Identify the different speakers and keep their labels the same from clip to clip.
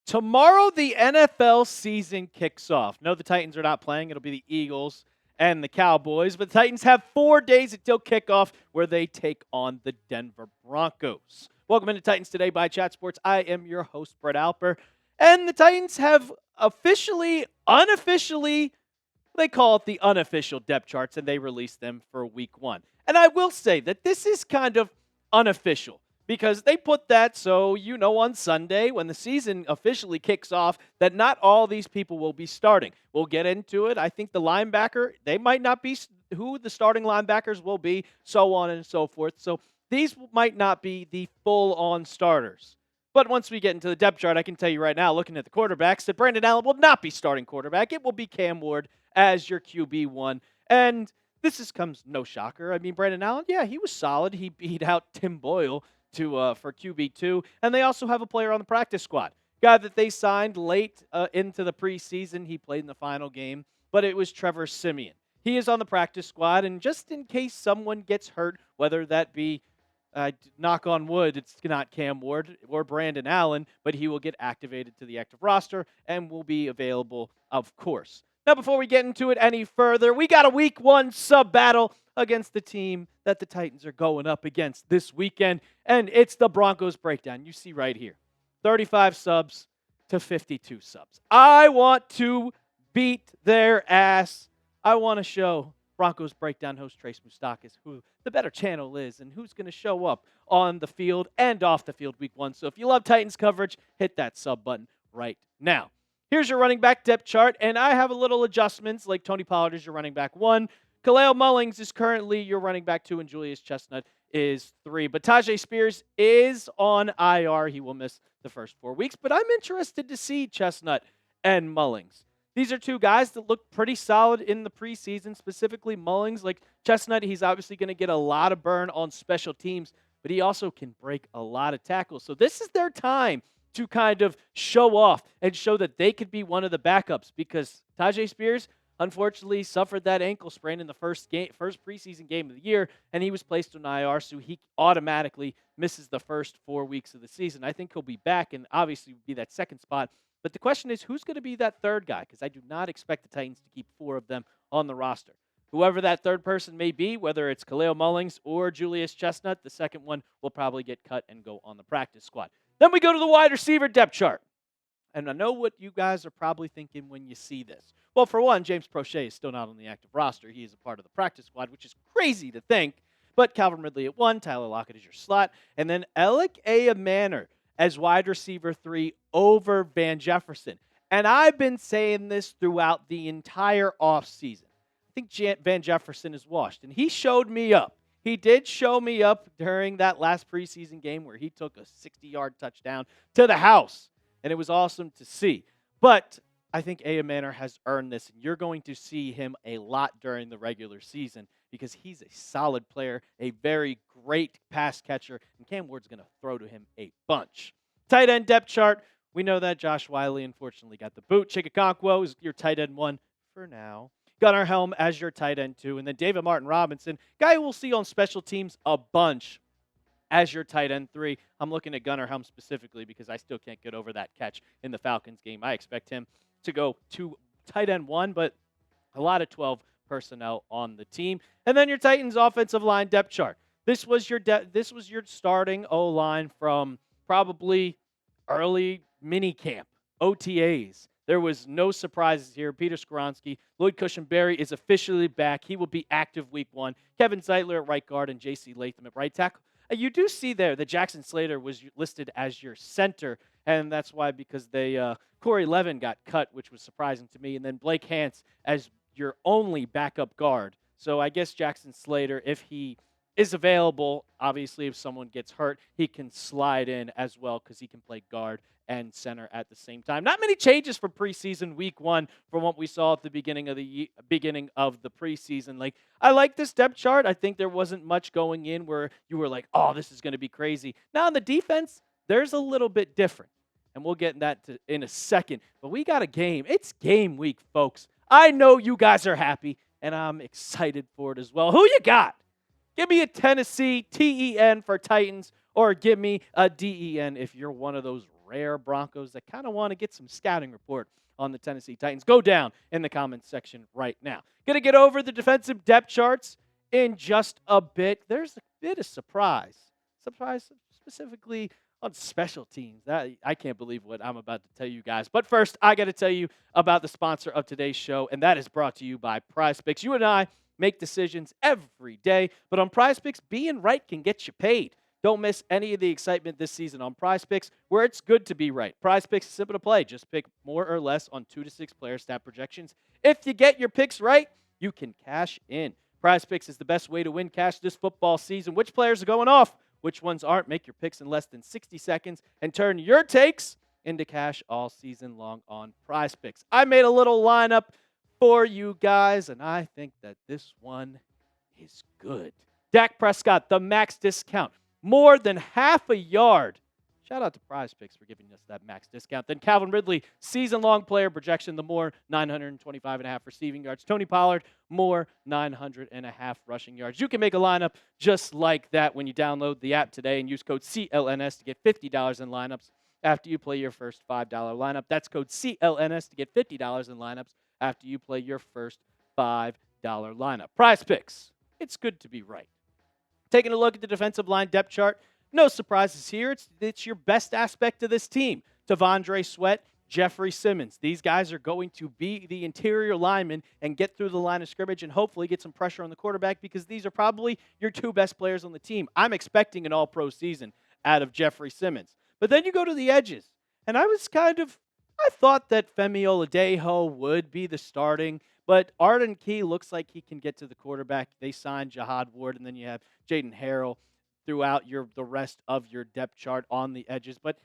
Speaker 1: Tomorrow, the NFL season kicks off. No, the Titans are not playing. It'll be the Eagles and the Cowboys. But the Titans have 4 days until kickoff where they take on the Denver Broncos. Welcome into Titans Today by Chat Sports. I am your host, Brett Alper. And the Titans have unofficially, they call it the unofficial depth charts, and they released them for week 1. And I will say that this is kind of unofficial, because they put that so on Sunday when the season officially kicks off that not all these people will be starting. We'll get into it. I think the linebacker, they might not be who the starting linebackers will be, so on and so forth. So these might not be the full-on starters. But once we get into the depth chart, I can tell you right now, looking at the quarterbacks, that Brandon Allen will not be starting quarterback. It will be Cam Ward as your QB1. And this comes no shocker. I mean, Brandon Allen, yeah, he was solid. He beat out Tim Boyle for QB2, and they also have a player on the practice squad, guy that they signed late into the preseason. He played in the final game, but it was Trevor Siemian. He is on the practice squad, and just in case someone gets hurt, whether that be, knock on wood, it's not Cam Ward or Brandon Allen, but he will get activated to the active roster and will be available, of course. Now, before we get into it any further, we got a week 1 sub battle against the team that the Titans are going up against this weekend, and it's the Broncos breakdown. You see right here, 35 subs to 52 subs. I want to beat their ass. I want to show Broncos breakdown host Trace Moustakis who the better channel is and who's going to show up on the field and off the field week 1. So if you love Titans coverage, hit that sub button right now. Here's your running back depth chart, and I have a little adjustments, like Tony Pollard is your running back 1. Kalel Mullings is currently your running back 2, and Julius Chestnut is 3. But Tyjae Spears is on IR. He will miss the first 4 weeks, but I'm interested to see Chestnut and Mullings. These are 2 guys that look pretty solid in the preseason, specifically Mullings. Like Chestnut, he's obviously going to get a lot of burn on special teams, but he also can break a lot of tackles. So this is their time to kind of show off and show that they could be one of the backups, because Tyjae Spears, unfortunately, suffered that ankle sprain in the first preseason game of the year, and he was placed on IR, so he automatically misses the first 4 weeks of the season. I think he'll be back and obviously be that second spot. But the question is, who's going to be that third guy? Because I do not expect the Titans to keep 4 of them on the roster. Whoever that third person may be, whether it's Kalel Mullings or Julius Chestnut, the second one will probably get cut and go on the practice squad. Then we go to the wide receiver depth chart. And I know what you guys are probably thinking when you see this. Well, for one, James Prochet is still not on the active roster. He is a part of the practice squad, which is crazy to think. But Calvin Ridley at 1, Tyler Lockett is your slot, and then Alec Manor as wide receiver 3 over Van Jefferson. And I've been saying this throughout the entire offseason. I think Van Jefferson is washed, and he showed me up. He did show me up during that last preseason game where he took a 60-yard touchdown to the house, and it was awesome to see. But I think Manor has earned this, and you're going to see him a lot during the regular season because he's a solid player, a very great pass catcher, and Cam Ward's going to throw to him a bunch. Tight end depth chart, we know that Josh Wiley unfortunately got the boot. Chikakonkwo is your tight end 1 for now. Gunnar Helm as your tight end 2, and then David Martin Robinson, guy we'll see on special teams a bunch, as your tight end 3. I'm looking at Gunnar Helm specifically because I still can't get over that catch in the Falcons game. I expect him to go to tight end 1, but a lot of 12 personnel on the team. And then your Titans offensive line depth chart. This was your starting O-line from probably early mini camp, OTAs. There was no surprises here. Peter Skoronski, Lloyd Cushenberry is officially back. He will be active week 1. Kevin Zeitler at right guard and J.C. Latham at right tackle. You do see there that Jackson Slater was listed as your center, and that's why, because Corey Levin got cut, which was surprising to me, and then Blake Hance as your only backup guard. So I guess Jackson Slater, if he is available, obviously if someone gets hurt, he can slide in as well because he can play guard and center at the same time. Not many changes for preseason week 1 from what we saw at the beginning of the preseason. I like this depth chart. I think there wasn't much going in where you were like, oh, this is going to be crazy. Now on the defense, there's a little bit different, and we'll get that in a second. But we got a game. It's game week, folks. I know you guys are happy, and I'm excited for it as well. Who you got? Give me a Tennessee TEN for Titans, or give me a DEN if you're one of those rare Broncos that kind of want to get some scouting report on the Tennessee Titans, go down in the comments section right now. Going to get over the defensive depth charts in just a bit. There's a bit of surprise specifically on special teams. I can't believe what I'm about to tell you guys. But first, I got to tell you about the sponsor of today's show, and that is brought to you by PrizePicks. You and I make decisions every day, but on PrizePicks, being right can get you paid. Don't miss any of the excitement this season on PrizePicks, where it's good to be right. PrizePicks is simple to play. Just pick more or less on 2 to 6 player stat projections. If you get your picks right, you can cash in. PrizePicks is the best way to win cash this football season. Which players are going off? Which ones aren't? Make your picks in less than 60 seconds and turn your takes into cash all season long on PrizePicks. I made a little lineup for you guys, and I think that this one is good. Dak Prescott, the max discount, more than half a yard. Shout out to PrizePicks for giving us that max discount. Then Calvin Ridley, season-long player projection, the more 925.5 receiving yards. Tony Pollard, more 900.5 rushing yards. You can make a lineup just like that when you download the app today and use code CLNS to get $50 in lineups after you play your first $5 lineup. That's code CLNS to get $50 in lineups after you play your first $5 lineup. PrizePicks, it's good to be right. Taking a look at the defensive line depth chart, no surprises here. It's your best aspect of this team. T'Vondre Sweat, Jeffery Simmons. These guys are going to be the interior linemen and get through the line of scrimmage and hopefully get some pressure on the quarterback because these are probably your 2 best players on the team. I'm expecting an all-pro season out of Jeffery Simmons. But then you go to the edges, and I thought that Femi Oladejo would be the starting, but Arden Key looks like he can get to the quarterback. They signed Jahad Ward, and then you have Jaden Harrell throughout the rest of your depth chart on the edges. But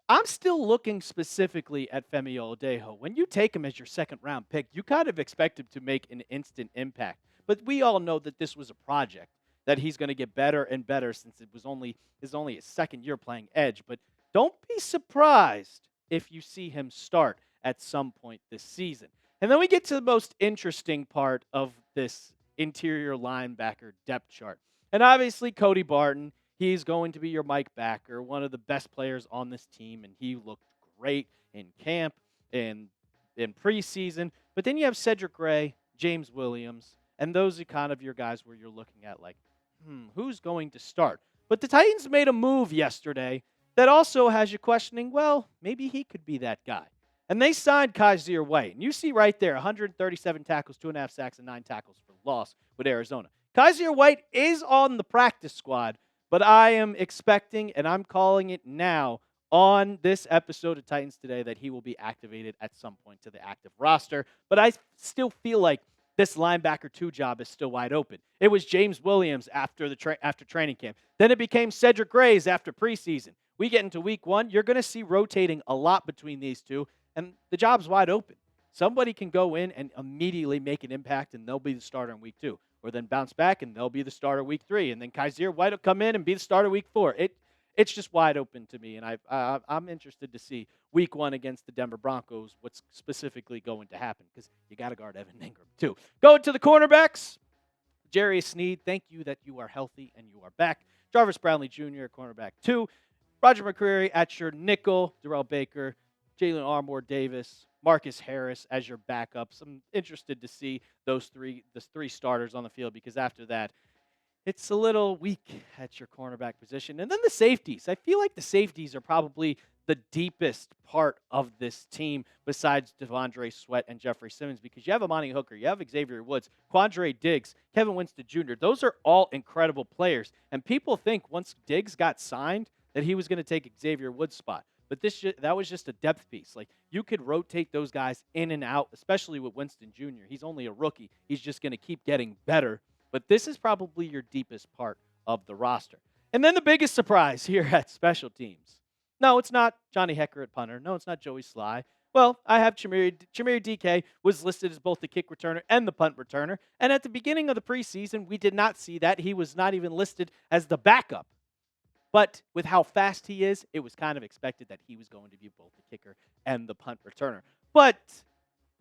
Speaker 1: I'm still looking specifically at Femi Oladejo. When you take him as your second-round pick, you kind of expect him to make an instant impact. But we all know that this was a project, that he's going to get better and better since it was only his second year playing edge. But don't be surprised if you see him start at some point this season. And then we get to the most interesting part of this interior linebacker depth chart. And obviously, Cody Barton, he's going to be your Mike backer, one of the best players on this team, and he looked great in camp and in preseason. But then you have Cedric Gray, James Williams, and those are kind of your guys where you're looking at like, who's going to start? But the Titans made a move yesterday that also has you questioning, well, maybe he could be that guy. And they signed Kyzir White. And you see right there, 137 tackles, 2.5 sacks, and 9 tackles for loss with Arizona. Kyzir White is on the practice squad, but I am expecting, and I'm calling it now on this episode of Titans Today, that he will be activated at some point to the active roster. But I still feel like this linebacker 2 job is still wide open. It was James Williams after training camp. Then it became Cedric Grays after preseason. We get into week 1, you're going to see rotating a lot between these two, and the job's wide open. Somebody can go in and immediately make an impact, and they'll be the starter in week 2. Or then bounce back, and they'll be the starter week 3. And then Kyzir White will come in and be the starter week 4. It's just wide open to me, and I'm interested to see week 1 against the Denver Broncos what's specifically going to happen because you got to guard Evan Ingram too. Going to the cornerbacks, Jarius Sneed, thank you that you are healthy and you are back. Jarvis Brownlee Jr., cornerback 2. Roger McCreary at your nickel. Darrell Baker, Jalen Armour Davis, Marcus Harris as your backups. I'm interested to see the 3 starters on the field because after that, it's a little weak at your cornerback position. And then the safeties. I feel like the safeties are probably the deepest part of this team besides T'Vondre Sweat and Jeffery Simmons because you have Amani Hooker, you have Xavier Woods, Quandre Diggs, Kevin Winston Jr. Those are all incredible players. And people think once Diggs got signed that he was going to take Xavier Woods' spot. But that was just a depth piece. Like, you could rotate those guys in and out, especially with Winston Jr. He's only a rookie. He's just going to keep getting better. But this is probably your deepest part of the roster. And then the biggest surprise here at special teams. No, it's not Johnny Hecker at punter. No, it's not Joey Sly. Well, I have Chimere DK was listed as both the kick returner and the punt returner. And at the beginning of the preseason, we did not see that. He was not even listed as the backup. But with how fast he is, it was kind of expected that he was going to be both the kicker and the punt returner. But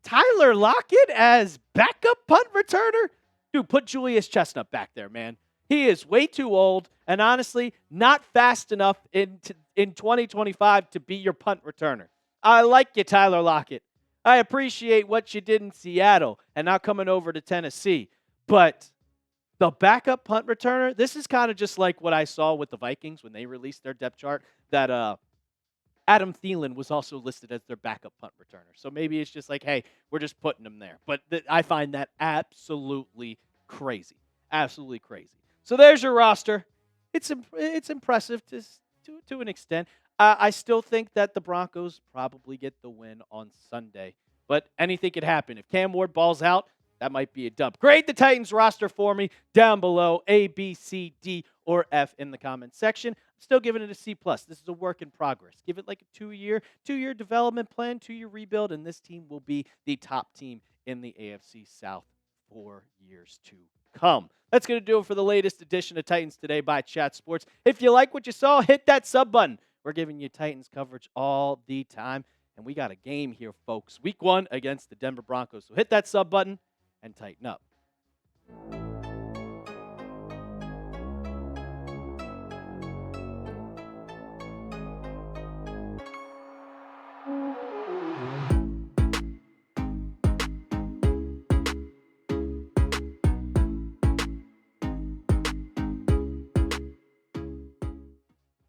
Speaker 1: Tyler Lockett as backup punt returner? Dude, put Julius Chestnut back there, man. He is way too old and honestly not fast enough in in 2025 to be your punt returner. I like you, Tyler Lockett. I appreciate what you did in Seattle and now coming over to Tennessee. But the backup punt returner, this is kind of just like what I saw with the Vikings when they released their depth chart, that Adam Thielen was also listed as their backup punt returner. So maybe it's just like, hey, we're just putting him there. But I find that absolutely crazy. Absolutely crazy. So there's your roster. It's impressive to an extent. I still think that the Broncos probably get the win on Sunday. But anything could happen. If Cam Ward balls out, that might be a dub. Grade the Titans roster for me down below. A, B, C, D, or F in the comment section. I'm still giving it a C+. This is a work in progress. Give it like a two-year development plan, 2-year rebuild, and this team will be the top team in the AFC South for years to come. That's going to do it for the latest edition of Titans Today by Chat Sports. If you like what you saw, hit that sub button. We're giving you Titans coverage all the time, and we got a game here, folks. Week 1 against the Denver Broncos. So hit that sub button and tighten up.